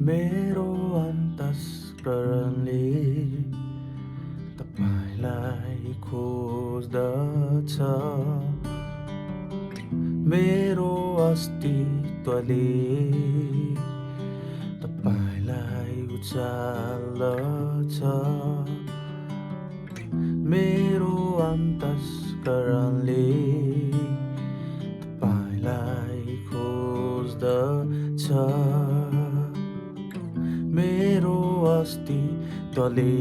मेरो अन्तस्करणले तपाईँलाई खोज्दछ। मेरो अस्तित्वले तपाईँलाई उचाल्दछ। मेरो अन्तस्करणले तपाईँलाई खोज्दछ। मेरो अस्तित्वले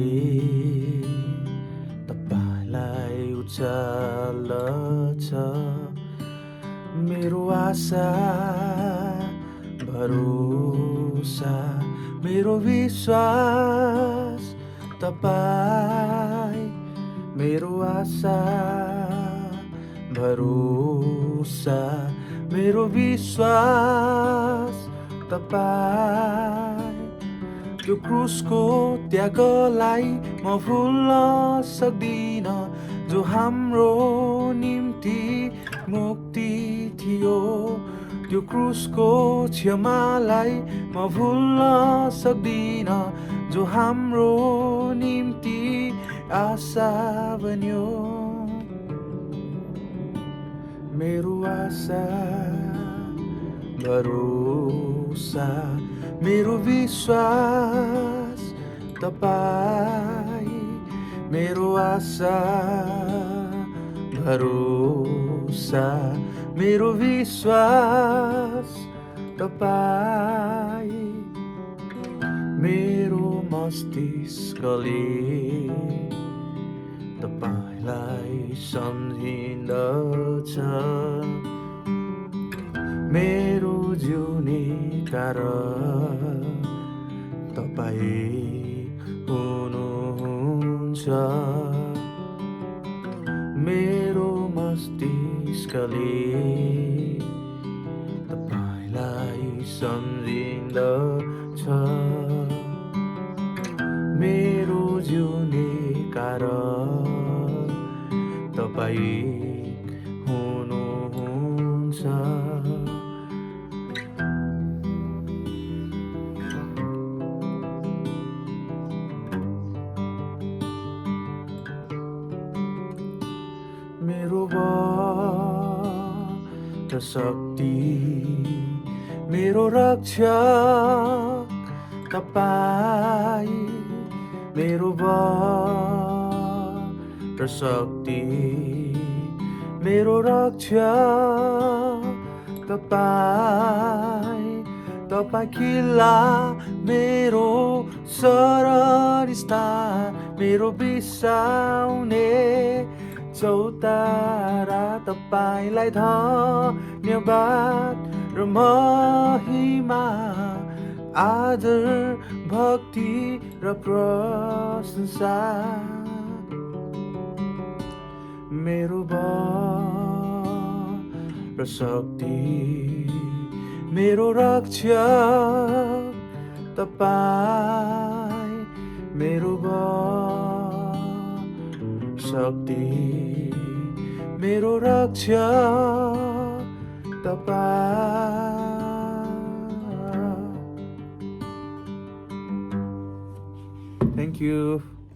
तपाईँलाई उचाल्दछ। मेरो आशा भरोसा मेरो विश्वास तपाईँ। मेरो आशा भरोसा मेरो विश्वास तपाईँ। त्यो क्रुसको त्यागलाई म भुल्न सक्दिन, जो हाम्रो निम्ति मुक्ति थियो। त्यो क्रुसको क्षमालाई म भुल्न सक्दिन, जो हाम्रो निम्ति आशा बन्यो। मेरो आशा भरोसा मेरो विश्वास तपाईँ। मेरो आशा भरोसा मेरो विश्वास तपाईँ। मेरो मस्तिष्कले तपाईँलाई सम्झिँदछ। मेरो जिउने कारण तपाईँ हुनुहुन्छ। मेरो मस्तिष्कले तपाईँलाई सम्झिँदछ। मेरो जिउने कारण तपाईँ हुनुहुन्छ। मेरो बल र शक्ति मेरो रक्षक तपाईँ। मेरो बल र शक्ति मेरो रक्षक तपाईँ। तपाईँ किल्ला मेरो शरण स्थान मेरो बिसाउने चौतारा। तपाईँलाई धन्यवाद र महिमा आदर भक्ति र प्रशंसा। मेरो बल र शक्ति मेरो रक्षक तपाईँ। मेरो बल शक्ति मेरो रक्षक तपाईँ। Thank you.